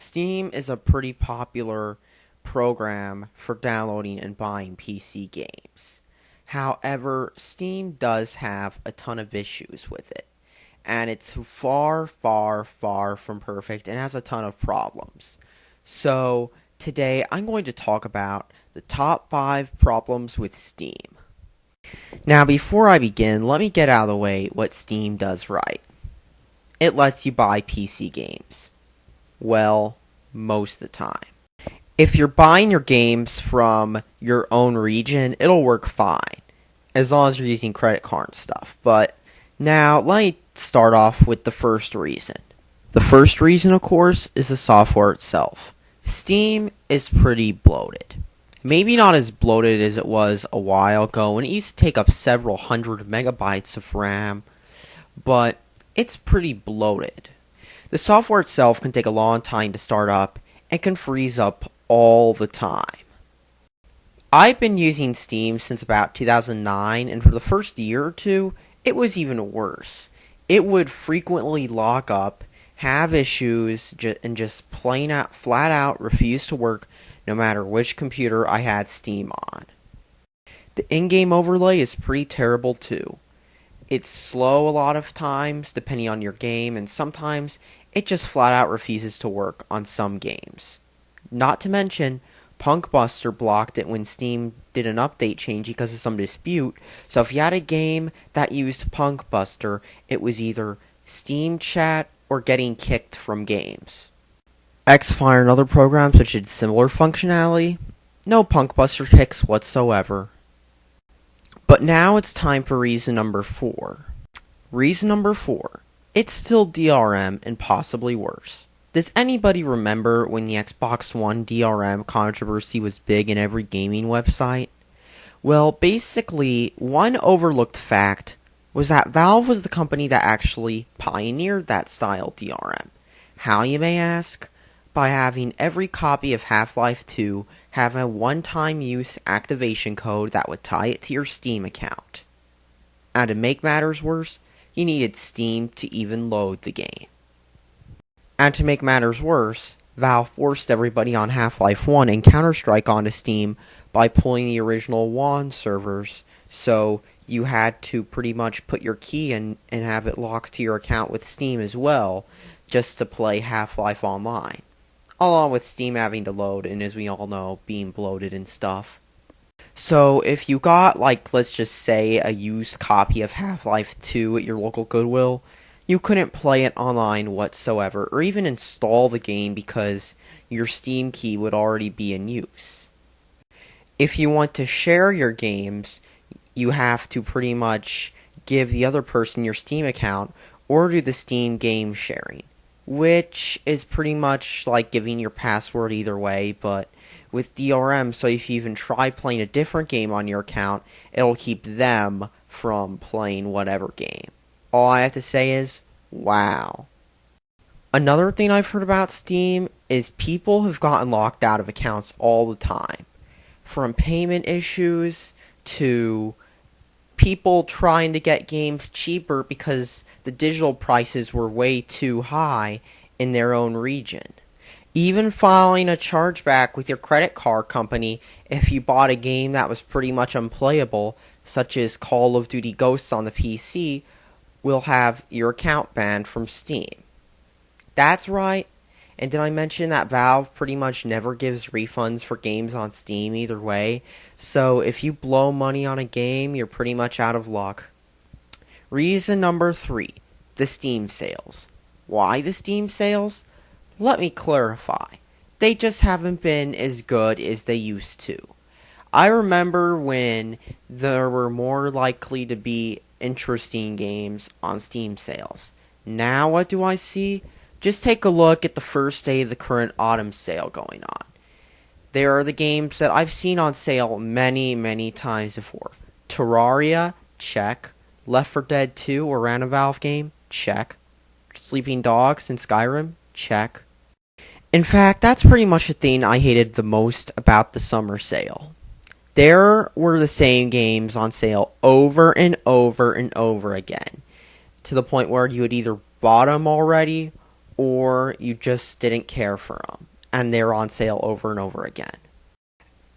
Steam is a pretty popular program for downloading and buying PC games. However, Steam does have a ton of issues with it, and it's far, far, far from perfect and has a ton of problems. So, today I'm going to talk about the top 5 problems with Steam. Now, before I begin, let me get out of the way what Steam does right. It lets you buy PC games. Well, most of the time. If you're buying your games from your own region, it'll work fine, as long as you're using credit card and stuff. But now, let me start off with the first reason. The first reason, of course, is the software itself. Steam is pretty bloated. Maybe not as bloated as it was a while ago when it used to take up several hundred megabytes of RAM, but it's pretty bloated. The software itself can take a long time to start up and can freeze up all the time. I've been using Steam since about 2009, and for the first year or two, it was even worse. It would frequently lock up, have issues, and just flat out refuse to work no matter which computer I had Steam on. The in-game overlay is pretty terrible too. It's slow a lot of times, depending on your game, and sometimes it just flat out refuses to work on some games. Not to mention, Punkbuster blocked it when Steam did an update change because of some dispute, so if you had a game that used Punkbuster, it was either Steam chat or getting kicked from games. Xfire and other programs which had similar functionality, no Punkbuster kicks whatsoever. But now it's time for reason number 4. Reason number 4. It's still DRM and possibly worse. Does anybody remember when the Xbox One DRM controversy was big in every gaming website? Well, basically, one overlooked fact was that Valve was the company that actually pioneered that style DRM. How, you may ask? By having every copy of Half-Life 2 have a one-time use activation code that would tie it to your Steam account. And to make matters worse, you needed Steam to even load the game. And to make matters worse, Valve forced everybody on Half-Life 1 and Counter-Strike onto Steam by pulling the original WAN servers, so you had to pretty much put your key in and have it locked to your account with Steam as well, just to play Half-Life Online. Along with Steam having to load, and as we all know, being bloated and stuff. So, if you got, let's just say, a used copy of Half-Life 2 at your local Goodwill, you couldn't play it online whatsoever, or even install the game because your Steam key would already be in use. If you want to share your games, you have to pretty much give the other person your Steam account, or do the Steam game sharing, which is pretty much like giving your password either way, but with DRM, so if you even try playing a different game on your account, it'll keep them from playing whatever game. All I have to say is, wow. Another thing I've heard about Steam is people have gotten locked out of accounts all the time. From payment issues to people trying to get games cheaper because the digital prices were way too high in their own region. Even filing a chargeback with your credit card company if you bought a game that was pretty much unplayable, such as Call of Duty Ghosts on the PC, will have your account banned from Steam. That's right. And did I mention that Valve pretty much never gives refunds for games on Steam either way? So if you blow money on a game, you're pretty much out of luck. Reason number 3. The Steam sales. Why the Steam sales? Let me clarify. They just haven't been as good as they used to. I remember when there were more likely to be interesting games on Steam sales. Now what do I see? Just take a look at the first day of the current autumn sale going on. There are the games that I've seen on sale many, many times before. Terraria, check. Left 4 Dead 2 or Rant, a Valve game, check. Sleeping Dogs and Skyrim, check. In fact, that's pretty much the thing I hated the most about the summer sale. There were the same games on sale over and over and over again, to the point where you had either bought them already or you just didn't care for them, and they're on sale over and over again.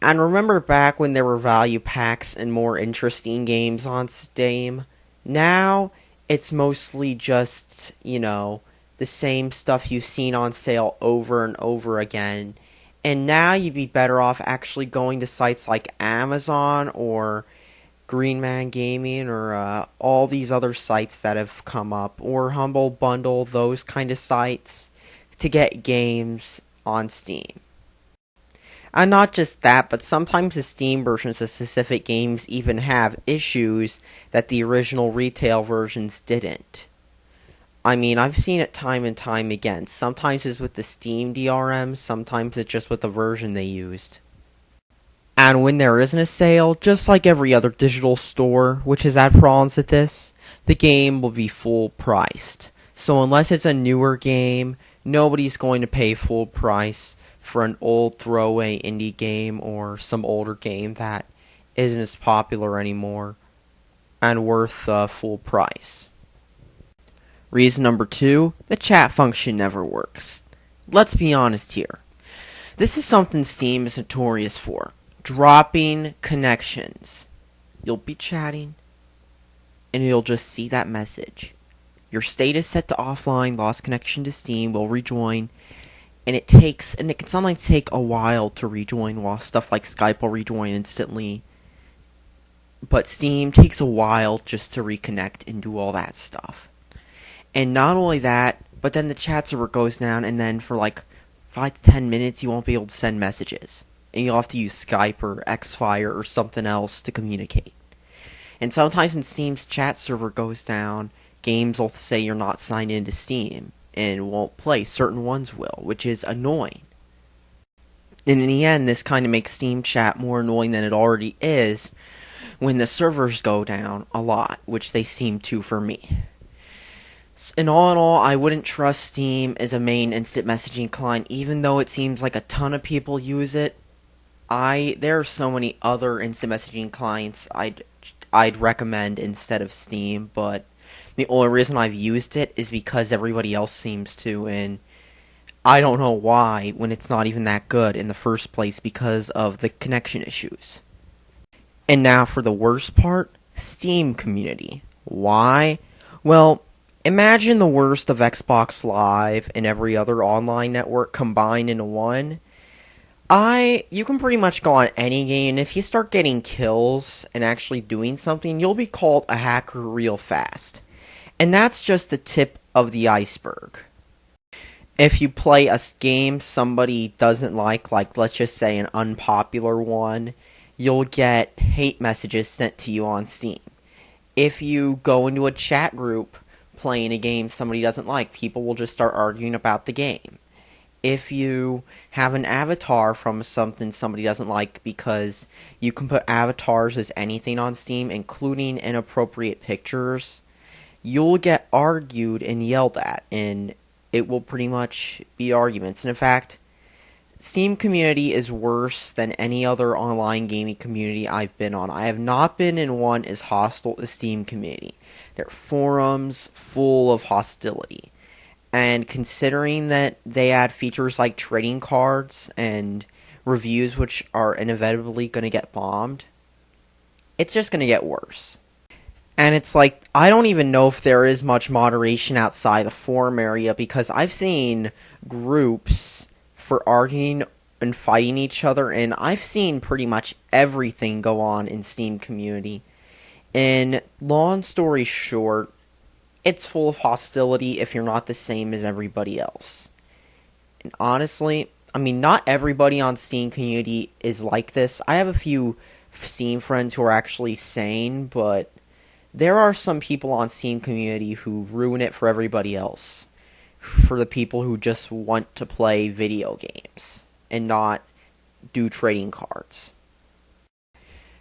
And remember back when there were value packs and more interesting games on Steam? Now, it's mostly just, the same stuff you've seen on sale over and over again. And now you'd be better off actually going to sites like Amazon or Green Man Gaming or all these other sites that have come up, or Humble Bundle, those kind of sites, to get games on Steam. And not just that, but sometimes the Steam versions of specific games even have issues that the original retail versions didn't. I mean, I've seen it time and time again. Sometimes it's with the Steam DRM, sometimes it's just with the version they used. And when there isn't a sale, just like every other digital store, which has had problems with this, the game will be full priced. So unless it's a newer game, nobody's going to pay full price for an old throwaway indie game or some older game that isn't as popular anymore and worth full price. Reason number 2, the chat function never works. Let's be honest here. This is something Steam is notorious for. Dropping connections. You'll be chatting, and you'll just see that message. Your status set to offline, lost connection to Steam, will rejoin, and it can sometimes take a while to rejoin, while stuff like Skype will rejoin instantly. But Steam takes a while just to reconnect and do all that stuff. And not only that, but then the chat server goes down, and then for like 5 to 10 minutes you won't be able to send messages. And you'll have to use Skype or Xfire or something else to communicate. And sometimes when Steam's chat server goes down, games will say you're not signed into Steam and won't play. Certain ones will, which is annoying. And in the end, this kind of makes Steam chat more annoying than it already is when the servers go down a lot, which they seem to for me. In all, I wouldn't trust Steam as a main instant messaging client, even though it seems like a ton of people use it. There are so many other instant messaging clients I'd recommend instead of Steam, but the only reason I've used it is because everybody else seems to, and I don't know why when it's not even that good in the first place because of the connection issues. And now for the worst part, Steam community. Why? Well, imagine the worst of Xbox Live and every other online network combined into one. You can pretty much go on any game, and if you start getting kills and actually doing something, you'll be called a hacker real fast. And that's just the tip of the iceberg. If you play a game somebody doesn't like let's just say an unpopular one, you'll get hate messages sent to you on Steam. If you go into a chat group playing a game somebody doesn't like, people will just start arguing about the game. If you have an avatar from something somebody doesn't like, because you can put avatars as anything on Steam, including inappropriate pictures, you'll get argued and yelled at, and it will pretty much be arguments. And in fact, Steam community is worse than any other online gaming community I've been on. I have not been in one as hostile as Steam community. They're forums full of hostility. And considering that they add features like trading cards and reviews which are inevitably going to get bombed, it's just going to get worse. And it's like, I don't even know if there is much moderation outside the forum area, because I've seen groups for arguing and fighting each other, and I've seen pretty much everything go on in Steam community. And long story short, it's full of hostility if you're not the same as everybody else. And honestly, I mean, not everybody on Steam community is like this. I have a few Steam friends who are actually sane, but there are some people on Steam community who ruin it for everybody else. For the people who just want to play video games and not do trading cards.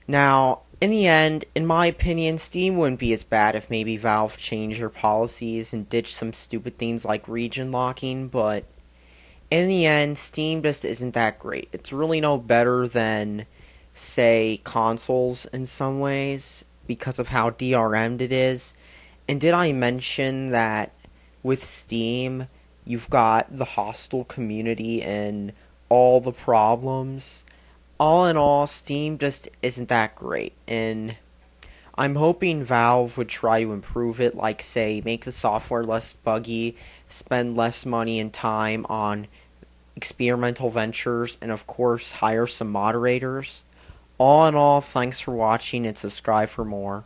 Now, in the end, in my opinion, Steam wouldn't be as bad if maybe Valve changed their policies and ditched some stupid things like region locking, but in the end, Steam just isn't that great. It's really no better than, say, consoles in some ways, because of how DRM'd it is. And did I mention that with Steam, You've got the hostile community and all the problems. All in all, Steam just isn't that great, and I'm hoping Valve would try to improve it, like, say, make the software less buggy, spend less money and time on experimental ventures, and of course, hire some moderators. All in all, thanks for watching and subscribe for more.